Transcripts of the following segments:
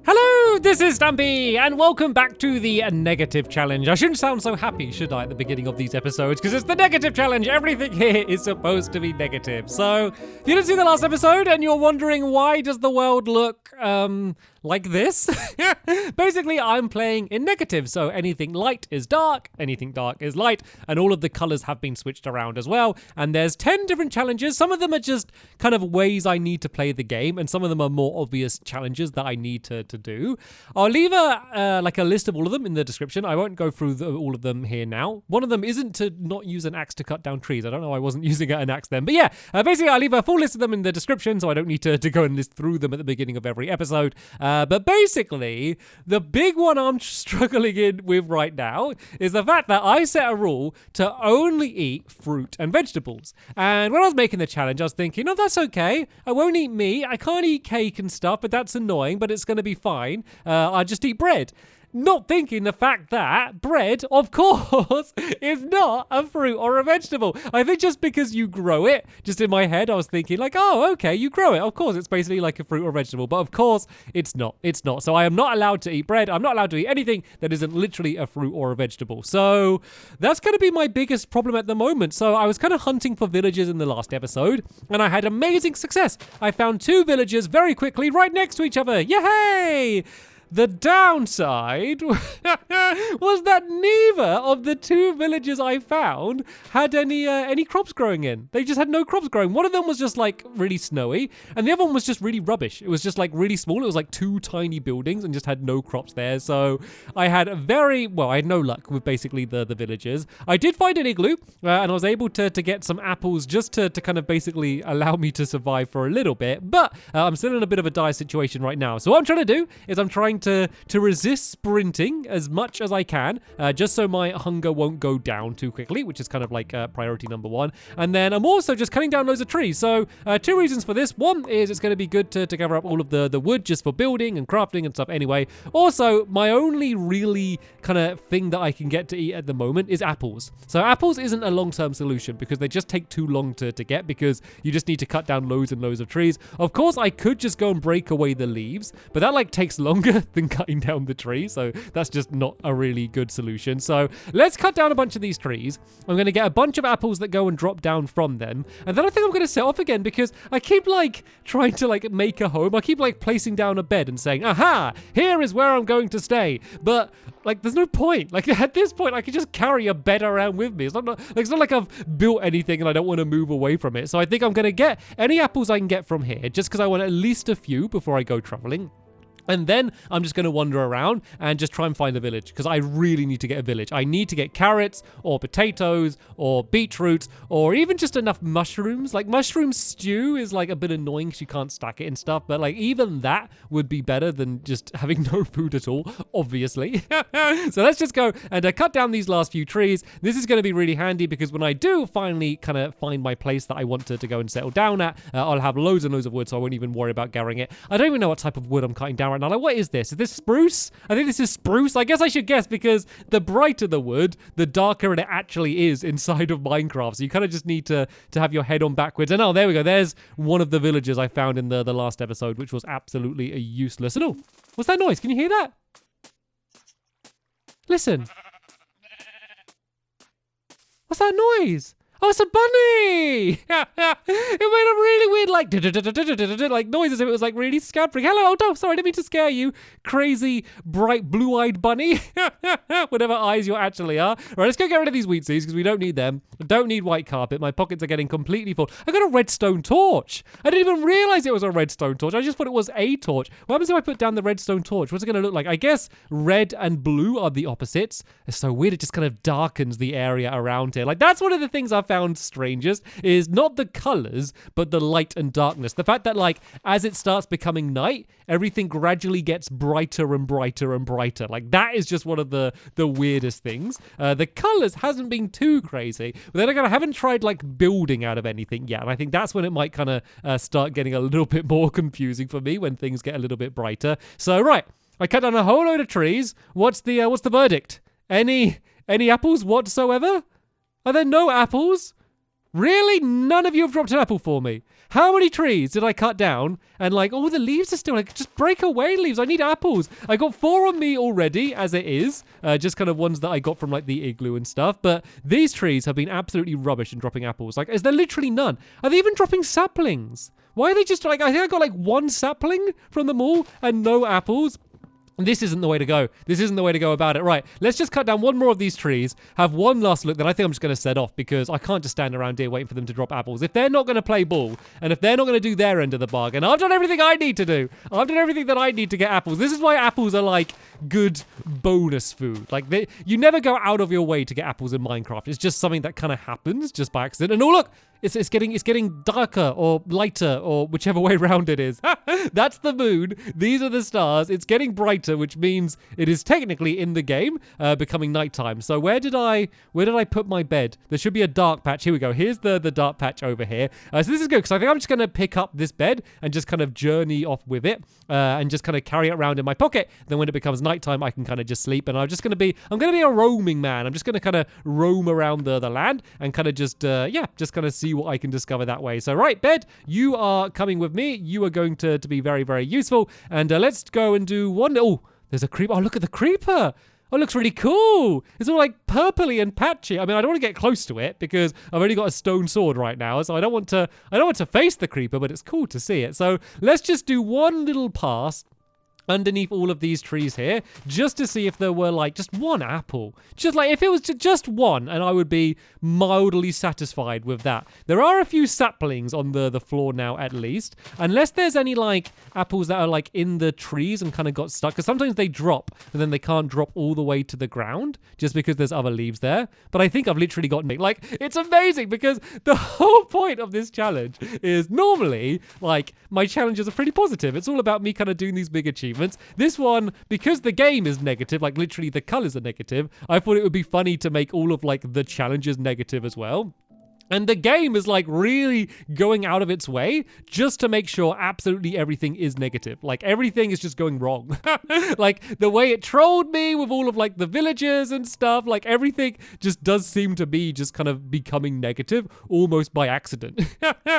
Hello, this is Stampy, and welcome back to the negative challenge. I shouldn't sound so happy, should I, at the beginning of these episodes, because it's the negative challenge. Everything here is supposed to be negative. So, if you didn't see the last episode and you're wondering why does the world look, like this? Basically, I'm playing in negative, so anything light is dark, anything dark is light, and all of the colors have been switched around as well. And there's 10 different challenges. Some of them are just kind of ways I need to play the game, and some of them are more obvious challenges that I need to do. I'll leave a list of all of them in the description. I won't go through all of them here now. One of them isn't to not use an axe to cut down trees. I don't know why I wasn't using an axe then. But yeah, basically I'll leave a full list of them in the description, so I don't need to go and list through them at the beginning of every episode. But basically, the big one I'm struggling with right now is the fact that I set a rule to only eat fruit and vegetables. And when I was making the challenge, I was thinking, oh, that's okay. I won't eat meat. I can't eat cake and stuff, but that's annoying, but it's going to be fine. I'll just eat bread. Not thinking the fact that bread, of course, is not a fruit or a vegetable. I think just because you grow it, just in my head, I was thinking like, oh, okay, you grow it. Of course, it's basically like a fruit or vegetable. But of course, it's not. It's not. So I am not allowed to eat bread. I'm not allowed to eat anything that isn't literally a fruit or a vegetable. So that's going to be my biggest problem at the moment. So I was kind of hunting for villagers in the last episode, and I had amazing success. I found 2 villagers very quickly right next to each other. Yay! The downside was that neither of the 2 villages I found had any crops growing in. They just had no crops growing. One of them was just like really snowy, and the other one was just really rubbish. It was just like really small. It was like 2 tiny buildings and just had no crops there. So I had I had no luck with basically the villagers. I did find an igloo, and I was able to get some apples just to kind of basically allow me to survive for a little bit. But I'm still in a bit of a dire situation right now. So what I'm trying to do is I'm trying to resist sprinting as much as I can, just so my hunger won't go down too quickly, which is kind of like priority number 1. And then I'm also just cutting down loads of trees. So 2 reasons for this. One is it's going to be good to gather up all of the wood just for building and crafting and stuff anyway. Also, my only really kind of thing that I can get to eat at the moment is apples. So apples isn't a long-term solution because they just take too long to get, because you just need to cut down loads and loads of trees. Of course, I could just go and break away the leaves, but that like takes longer than cutting down the tree, so that's just not a really good solution. So let's cut down a bunch of these trees. I'm going to get a bunch of apples that go and drop down from them, and then I think I'm going to set off again, because I keep like trying to like make a home. I keep like placing down a bed and saying, aha, here is where I'm going to stay, but like there's no point. Like at this point I could just carry a bed around with me. It's not like I've built anything and I don't want to move away from it. So I think I'm going to get any apples I can get from here, just because I want at least a few before I go traveling. And then I'm just going to wander around and just try and find a village, because I really need to get a village. I need to get carrots or potatoes or beetroots or even just enough mushrooms. Like mushroom stew is like a bit annoying because you can't stack it and stuff, but like even that would be better than just having no food at all, obviously. So let's just go and cut down these last few trees. This is going to be really handy, because when I do finally kind of find my place that I want to go and settle down at, I'll have loads and loads of wood, so I won't even worry about gathering it. I don't even know what type of wood I'm cutting down right now. Like, what is this? Is this spruce? I think this is spruce. I guess I should guess, because the brighter the wood, the darker it actually is inside of Minecraft. So you kind of just need to have your head on backwards. And oh, there we go. There's one of the villagers I found in the last episode, which was absolutely useless. And oh, what's that noise? Can you hear that? Listen. What's that noise? Oh, it's a bunny! It made a really weird, like noise, as if it was like really scampering. Hello, oh no, sorry, I didn't mean to scare you, crazy, bright, blue-eyed bunny. Whatever eyes you actually are. All right, let's go get rid of these wheat seeds, because we don't need them. I don't need white carpet. My pockets are getting completely full. I got a redstone torch. I didn't even realize it was a redstone torch. I just thought it was a torch. What happens if I put down the redstone torch? What's it going to look like? I guess red and blue are the opposites. It's so weird. It just kind of darkens the area around here. Like, that's one of the things I found strangest, is not the colors, but the light and darkness. The fact that, like, as it starts becoming night, everything gradually gets brighter and brighter and brighter. Like, that is just one of the weirdest things. The colors hasn't been too crazy, but then again, I haven't tried like building out of anything yet, and I think that's when it might kind of start getting a little bit more confusing for me, when things get a little bit brighter. So right, I cut down a whole load of trees. What's the verdict? Any apples whatsoever? Are there no apples? Really? None of you have dropped an apple for me. How many trees did I cut down? And like, oh, the leaves are still like, just break away leaves. I need apples. I got 4 on me already as it is. Just kind of ones that I got from like the igloo and stuff. But these trees have been absolutely rubbish in dropping apples. Like, is there literally none? Are they even dropping saplings? Why are they just like, I think I got like 1 sapling from them all and no apples. This isn't the way to go. This isn't the way to go about it. Right, let's just cut down 1 more of these trees, have 1 last look, then I think I'm just going to set off because I can't just stand around here waiting for them to drop apples. If they're not going to play ball, and if they're not going to do their end of the bargain, I've done everything I need to do. I've done everything that I need to get apples. This is why apples are like good bonus food. Like, you never go out of your way to get apples in Minecraft. It's just something that kind of happens just by accident. And oh, look! It's getting darker or lighter or whichever way around it is. That's the moon. These are the stars. It's getting brighter, which means it is technically in the game becoming nighttime. So where did I put my bed? There should be a dark patch. Here we go. Here's the dark patch over here. So this is good because I think I'm just going to pick up this bed and just kind of journey off with it and just kind of carry it around in my pocket. Then when it becomes nighttime, I can kind of just sleep. And I'm going to be a roaming man. I'm just going to kind of roam around the land and kind of just kind of see what I can discover that way. So right, bed, you are coming with me. You are going to be very, very useful. And let's go and do one. Oh, there's a creeper. Oh, look at the creeper. Oh, it looks really cool. It's all like purpley and patchy. I mean, I don't want to get close to it because I've only got a stone sword right now, so I don't want to face the creeper, but it's cool to see it. So let's just do one little pass underneath all of these trees here, just to see if there were like just 1 apple. Just like if it was just 1, and I would be mildly satisfied with that. There are a few saplings on the floor now, at least, unless there's any like apples that are like in the trees and kind of got stuck, because sometimes they drop and then they can't drop all the way to the ground just because there's other leaves there. But I think I've literally gotten it. Like, it's amazing because the whole point of this challenge is normally like my challenges are pretty positive. It's all about me kind of doing these big achievements. This one, because the game is negative, like literally the colors are negative, I thought it would be funny to make all of like the challenges negative as well. And the game is like really going out of its way just to make sure absolutely everything is negative. Like everything is just going wrong. Like the way it trolled me with all of like the villagers and stuff, like everything just does seem to be just kind of becoming negative almost by accident,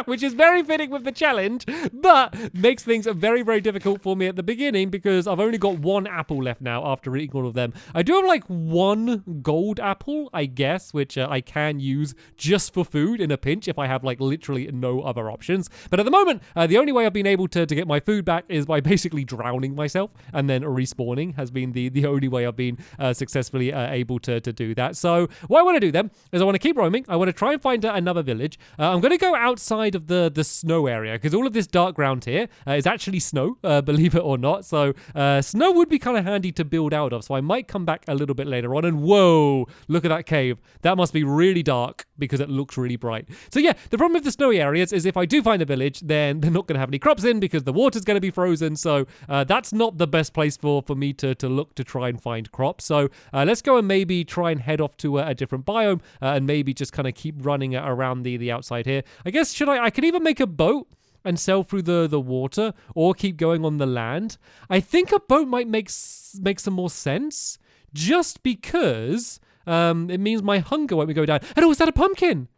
which is very fitting with the challenge, but makes things very, very difficult for me at the beginning because I've only got 1 apple left now after eating all of them. I do have like 1 gold apple, I guess, which I can use just for food in a pinch if I have like literally no other options. But at the moment, the only way I've been able to get my food back is by basically drowning myself and then respawning has been the only way I've been successfully able to do that. So what I want to do then is I want to keep roaming. I want to try and find another village. I'm going to go outside of the snow area because all of this dark ground here is actually snow, believe it or not. So snow would be kind of handy to build out of. So I might come back a little bit later on. And whoa, look at that cave. That must be really dark because it looks really bright. So yeah, the problem with the snowy areas is if I do find a village, then they're not going to have any crops in because the water's going to be frozen. So that's not the best place for me to look to try and find crops. So let's go and maybe try and head off to a different biome and maybe just kind of keep running around the outside here. I guess I could even make a boat and sail through the water or keep going on the land. I think a boat might make some more sense just because it means my hunger won't go down. And oh, is that a pumpkin?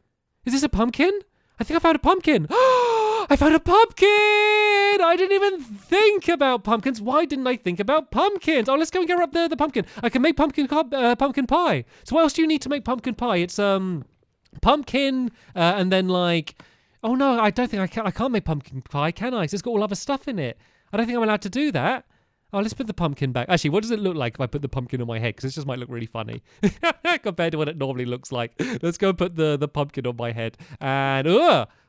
Is this a pumpkin? I think I found a pumpkin. I found a pumpkin! I didn't even think about pumpkins. Why didn't I think about pumpkins? Oh, let's go and get up the pumpkin. I can make pumpkin pie. So what else do you need to make pumpkin pie? It's pumpkin and then like... Oh no, I don't think I can't make pumpkin pie, can I? 'Cause it's got all other stuff in it. I don't think I'm allowed to do that. Oh, let's put the pumpkin back. Actually, what does it look like if I put the pumpkin on my head? Because it just might look really funny compared to what it normally looks like. Let's go put the pumpkin on my head. And,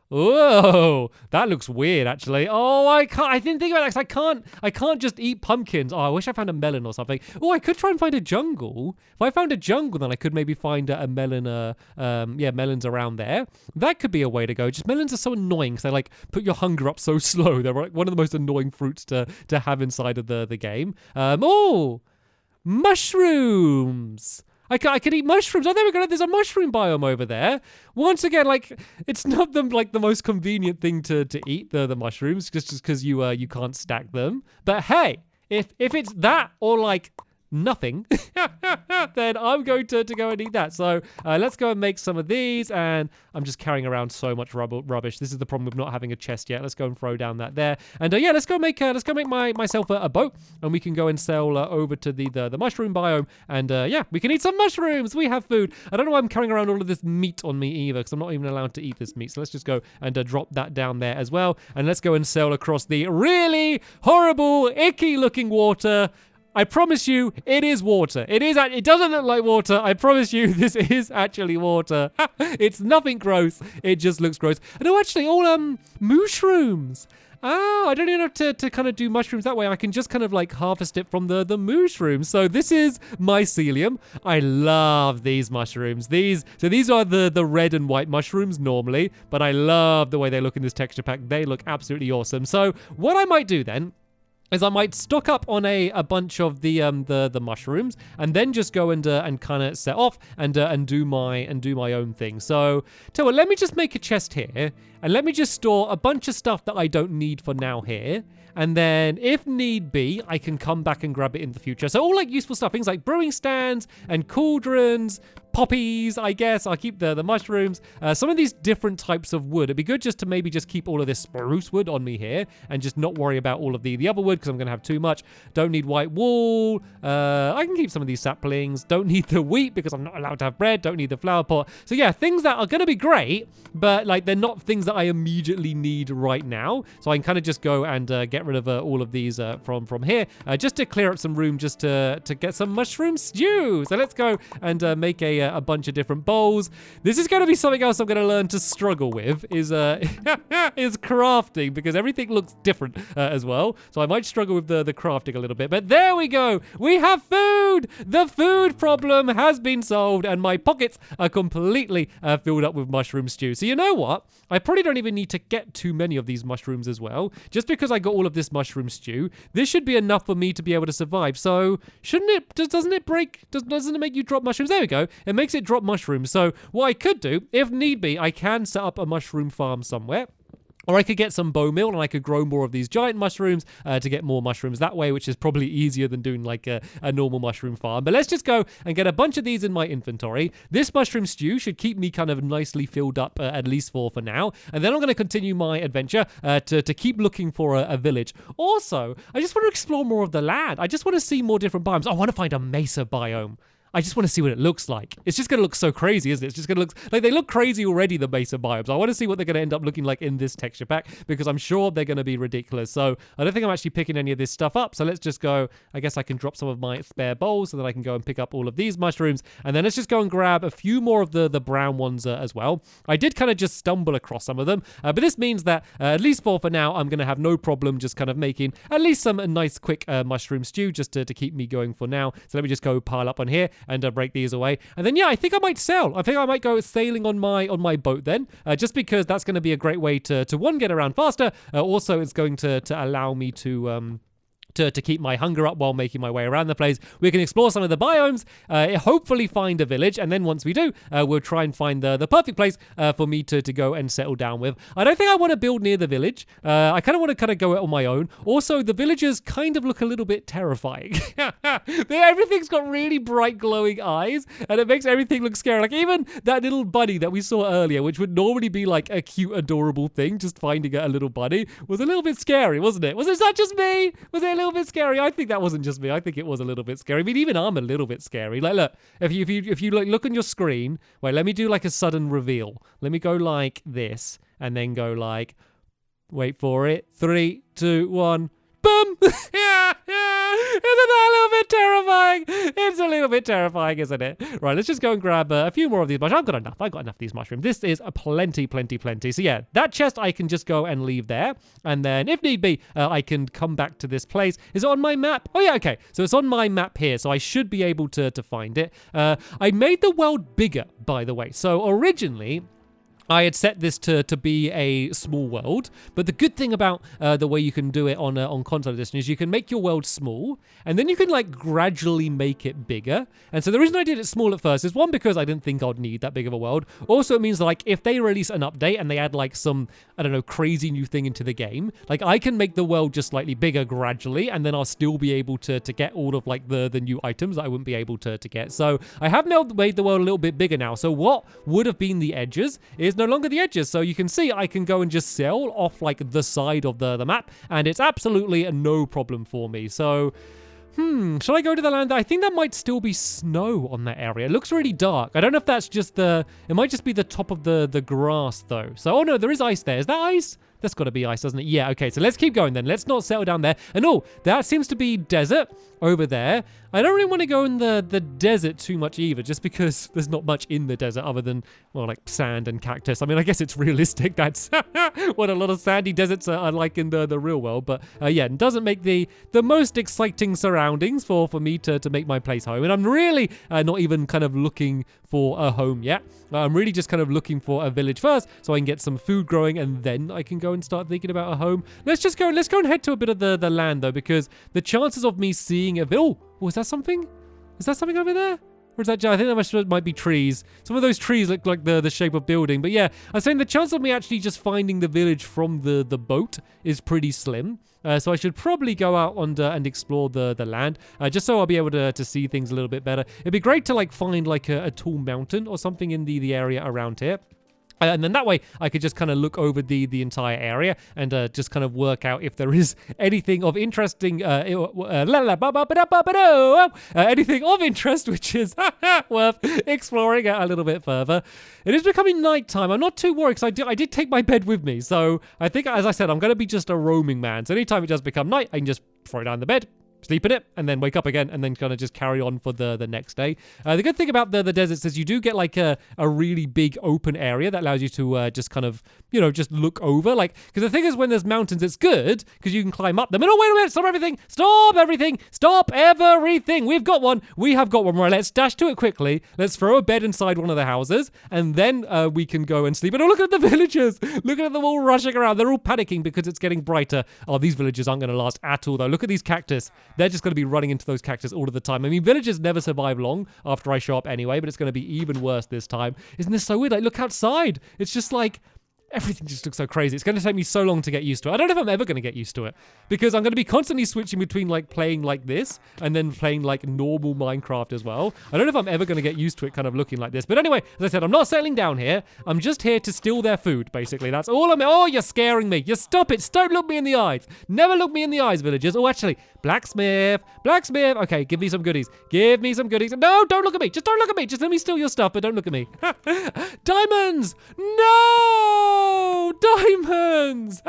oh, that looks weird, actually. Oh, I didn't think about that because I can't just eat pumpkins. Oh, I wish I found a melon or something. Oh, I could try and find a jungle. If I found a jungle, then I could maybe find a melon, melons around there. That could be a way to go. Just melons are so annoying because they like put your hunger up so slow. They're like one of the most annoying fruits to have inside of the game. Oh, mushrooms. I could eat mushrooms. Oh, there we go. There's a mushroom biome over there. Once again, like, it's not the most convenient thing to eat the mushrooms just because you can't stack them. But hey, if it's that or like nothing, then I'm going to go and eat that. So let's go and make some of these, and I'm just carrying around so much rubbish. This is the problem with not having a chest yet. Let's go and throw down that there, and yeah, let's go make myself a boat, and we can go and sail over to the mushroom biome, and yeah, we can eat some mushrooms. We have food. I don't know why I'm carrying around all of this meat on me either, because I'm not even allowed to eat this meat. So let's just go and drop that down there as well, and let's go and sail across the really horrible, icky looking water. I promise you, it is water. It doesn't look like water. I promise you, this is actually water. It's nothing gross. It just looks gross. And oh, actually, all mushrooms. Oh, I don't even have to kind of do mushrooms that way. I can just kind of like harvest it from the mushrooms. So this is mycelium. I love these mushrooms. These are the red and white mushrooms normally, but I love the way they look in this texture pack. They look absolutely awesome. So what I might do then is I might stock up on a bunch of the mushrooms, and then just go and kind of set off and do my own thing. So tell you what, let me just make a chest here, and let me just store a bunch of stuff that I don't need for now here. And then, if need be, I can come back and grab it in the future. So all like useful stuff, things like brewing stands and cauldrons, poppies, I guess. I'll keep the mushrooms. Some of these different types of wood. It'd be good just to maybe just keep all of this spruce wood on me here and just not worry about all of the other wood because I'm going to have too much. Don't need white wool. I can keep some of these saplings. Don't need the wheat because I'm not allowed to have bread. Don't need the flower pot. So yeah, things that are going to be great, but like they're not things that I immediately need right now. So I can kind of just go and get rid of all of these from here, just to clear up some room, just to get some mushroom stew. So let's go and make a bunch of different bowls. This is going to be something else I'm going to learn to struggle with is is crafting, because everything looks different as well. So I might struggle with the crafting a little bit, but there we go. We have food. The food problem has been solved, and my pockets are completely filled up with mushroom stew. So you know what? I probably don't even need to get too many of these mushrooms as well, just because I got all of this mushroom stew. This should be enough for me to be able to survive. So shouldn't it, doesn't it make you drop mushrooms? There we go. It makes it drop mushrooms. So what I could do, if need be, I can set up a mushroom farm somewhere. Or I could get some bone meal and I could grow more of these giant mushrooms to get more mushrooms that way, which is probably easier than doing like a normal mushroom farm. But let's just go and get a bunch of these in my inventory. This mushroom stew should keep me kind of nicely filled up, at least for now. And then I'm going to continue my adventure to keep looking for a village. Also, I just want to explore more of the land. I just want to see more different biomes. I want to find a mesa biome. I just want to see what it looks like. It's just going to look so crazy, isn't it? It's just going to look like they look crazy already, the mesa biomes. I want to see what they're going to end up looking like in this texture pack, because I'm sure they're going to be ridiculous. So I don't think I'm actually picking any of this stuff up. So let's just go. I guess I can drop some of my spare bowls so that I can go and pick up all of these mushrooms. And then let's just go and grab a few more of the brown ones as well. I did kind of just stumble across some of them. But this means that at least for now, I'm going to have no problem just kind of making at least some nice quick mushroom stew just to keep me going for now. So let me just go pile up on here and break these away. And then, yeah, I think I might sell. I think I might go sailing on my boat then, just because that's going to be a great way to one, get around faster. Also, it's going to allow me to keep my hunger up while making my way around the place. We can explore some of the biomes, hopefully find a village, and then once we do, we'll try and find the perfect place for me to go and settle down with. I don't think I want to build near the village. I kind of want to go it on my own. Also, the villagers kind of look a little bit terrifying. Everything's got really bright glowing eyes, and it makes everything look scary. Like even that little bunny that we saw earlier, which would normally be like a cute, adorable thing, just finding a little bunny, was a little bit scary, wasn't it? Was it just me? Was it a little bit scary? I think that wasn't just me. I think it was a little bit scary. I mean, even I'm a little bit scary. Like, look, if you like, look on your screen, wait, let me do like a sudden reveal. Let me go like this, and then go like, wait for it, 3, 2, 1, boom! yeah. Isn't that a little bit terrifying? It's a little bit terrifying, isn't it? Right, let's just go and grab a few more of these mushrooms. I've got enough of these mushrooms. This is a plenty. So yeah, that chest I can just go and leave there. And then if need be, I can come back to this place. Is it on my map? Oh yeah, okay. So it's on my map here, so I should be able to find it. I made the world bigger, by the way. So originally, I had set this to be a small world, but the good thing about the way you can do it on console edition is you can make your world small, and then you can like gradually make it bigger. And so the reason I did it small at first is one, because I didn't think I'd need that big of a world. Also, it means like if they release an update and they add like some, I don't know, crazy new thing into the game, like I can make the world just slightly bigger gradually, and then I'll still be able to get all of like the new items that I wouldn't be able to get. So I have now made the world a little bit bigger now. So what would have been the edges is no longer the edges. So you can see I can go and just sail off like the side of the map, and it's absolutely no problem for me. So should I go to the land? I think that might still be snow on that area. It looks really dark. I don't know if that's just it might just be the top of the grass though. So, oh no, there is ice there. Is that ice? That's got to be ice, doesn't it? Yeah, okay, so let's keep going then. Let's not settle down there. And oh, that seems to be desert over there. I don't really want to go in the desert too much either, just because there's not much in the desert other than, well, like sand and cactus. I mean, I guess it's realistic. That's what a lot of sandy deserts are like in the real world. But yeah, it doesn't make the most exciting surroundings for me to make my place home. And I'm really not even kind of looking for a home yet. I'm really just kind of looking for a village first so I can get some food growing, and then I can go and start thinking about a home. Let's go and head to a bit of the land though, because the chances of me seeing a oh, is that something? Is that something over there? Or is that, I think that might be trees. Some of those trees look like the shape of building. But yeah, I was saying the chance of me actually just finding the village from the boat is pretty slim. So I should probably go out and explore the land, just so I'll be able to see things a little bit better. It'd be great to like find like a tall mountain or something in the area around here. And then that way I could just kind of look over the entire area and just kind of work out if there is anything of interesting, anything of interest which is worth exploring a little bit further. It is becoming nighttime. I'm not too worried because I did take my bed with me. So I think, as I said, I'm going to be just a roaming man. So anytime it does become night, I can just throw down the bed, sleep in it, and then wake up again, and then kind of just carry on for the next day. The good thing about the deserts is you do get like a really big open area that allows you to just kind of, you know, just look over. Like, because the thing is, when there's mountains, it's good because you can climb up them. And oh, wait a minute, stop everything. Stop everything. Stop everything. We have got one. Right, let's dash to it quickly. Let's throw a bed inside one of the houses, and then we can go and sleep. And oh, look at the villagers. Look at them all rushing around. They're all panicking because it's getting brighter. Oh, these villagers aren't going to last at all, though. Look at these cactus. They're just going to be running into those cactus all of the time. I mean, villagers never survive long after I show up anyway, but it's going to be even worse this time. Isn't this so weird? Like, look outside. It's just like, everything just looks so crazy. It's going to take me so long to get used to it. I don't know if I'm ever going to get used to it, because I'm going to be constantly switching between like playing like this and then playing like normal Minecraft as well. I don't know if I'm ever going to get used to it kind of looking like this. But anyway, as I said, I'm not settling down here. I'm just here to steal their food, basically. That's all I'm... Oh, you're scaring me. You stop it. Don't look me in the eyes. Never look me in the eyes, villagers. Oh, actually, blacksmith. Okay, give me some goodies. Give me some goodies. No, don't look at me. Just don't look at me. Just let me steal your stuff, but don't look at me. Diamonds! No! Diamonds!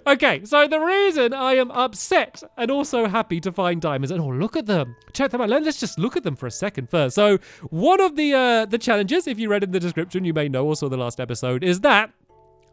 Okay, so the reason I am upset and also happy to find diamonds, and oh, look at them. Check them out. Let's just look at them for a second first. So one of the challenges, if you read in the description, you may know, also the last episode, is that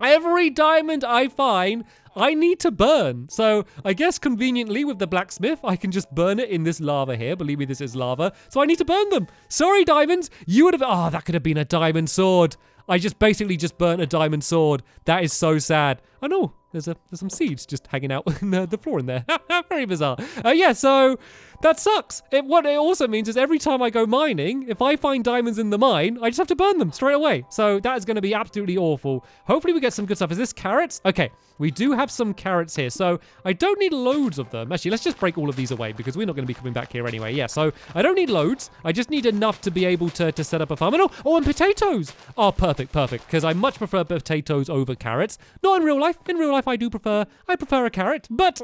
every diamond I find, I need to burn. So I guess conveniently with the blacksmith, I can just burn it in this lava here. Believe me, this is lava. So I need to burn them. Sorry, diamonds. You would have... Oh, that could have been a diamond sword. I just basically just burnt a diamond sword. That is so sad. Oh no, there's some seeds just hanging out in the floor in there. Very bizarre. Yeah, so that sucks. What it also means is every time I go mining, if I find diamonds in the mine, I just have to burn them straight away. So that is going to be absolutely awful. Hopefully we get some good stuff. Is this carrots? Okay, we do have some carrots here. So I don't need loads of them. Actually, let's just break all of these away because we're not going to be coming back here anyway. Yeah, so I don't need loads. I just need enough to be able to set up a farm. And and potatoes. Oh, perfect. Because I much prefer potatoes over carrots. Not in real life. In real life, I prefer a carrot. But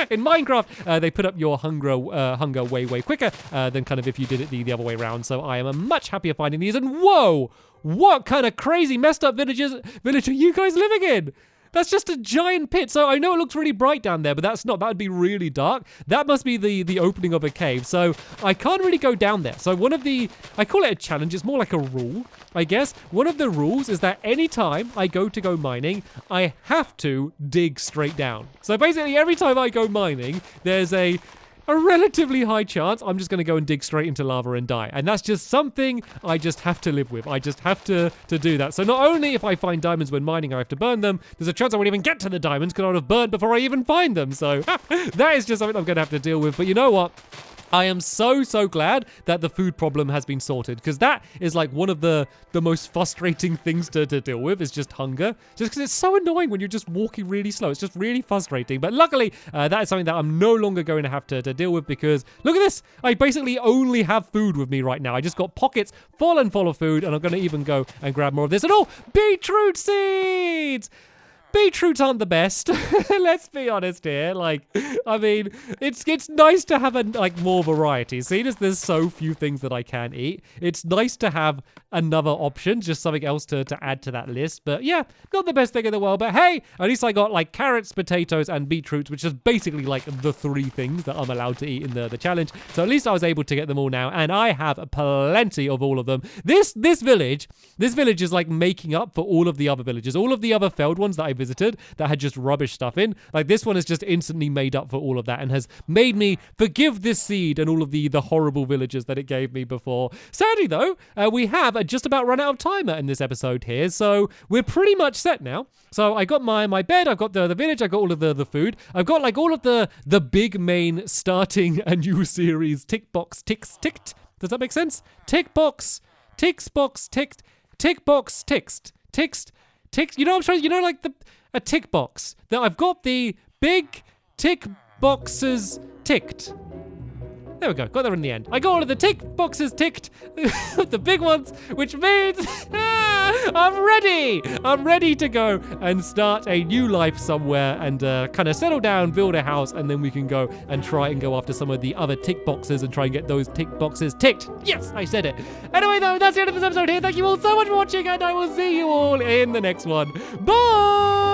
in Minecraft, they put up your hunger way quicker than kind of if you did it the other way around. So I am much happier finding these. And whoa, what kind of crazy messed up village are you guys living in? That's just a giant pit. So I know it looks really bright down there, but that's not. That would be really dark. That must be the opening of a cave. So I can't really go down there. So I call it a challenge. It's more like a rule, I guess. One of the rules is that anytime I go mining, I have to dig straight down. So basically every time I go mining, there's a a relatively high chance I'm just going to go and dig straight into lava and die. And that's just something I just have to live with. I just have to do that. So not only if I find diamonds when mining, I have to burn them, there's a chance I won't even get to the diamonds because I would have burnt before I even find them. So that is just something I'm going to have to deal with. But you know what? I am so glad that the food problem has been sorted, because that is like one of the most frustrating things to deal with, is just hunger. Just because it's so annoying when you're just walking really slow. It's just really frustrating. But luckily, that is something that I'm no longer going to have to deal with, because look at this. I basically only have food with me right now. I just got pockets full of food, and I'm going to even go and grab more of this. And oh, beetroot seeds! Beetroots aren't the best. Let's be honest here. Like, I mean, it's nice to have more variety. Seeing as there's so few things that I can eat, it's nice to have another option, just something else to add to that list. But yeah, not the best thing in the world. But hey, at least I got like carrots, potatoes, and beetroots, which is basically like the 3 things that I'm allowed to eat in the challenge. So at least I was able to get them all now, and I have plenty of all of them. This village is like making up for all of the other villages, all of the other failed ones that I visited that had just rubbish stuff in. Like, this one has just instantly made up for all of that and has made me forgive this seed and all of the horrible villages that it gave me before. Sadly though, we have just about run out of timer in this episode here, so we're pretty much set now. So I got my bed, I've got the village, I got all of the food, I've got like all of the big main starting a new series ticked. Does that make sense? Tick box ticked. You know what I'm trying, like a tick box. That I've got the big tick boxes ticked. There we go, got there in the end. I got all of the tick boxes ticked, the big ones, which means I'm ready to go and start a new life somewhere and kind of settle down, build a house, and then we can go and try and go after some of the other tick boxes and try and get those tick boxes ticked. Yes, I said it. Anyway though, that's the end of this episode here. Thank you all so much for watching, and I will see you all in the next one. Bye!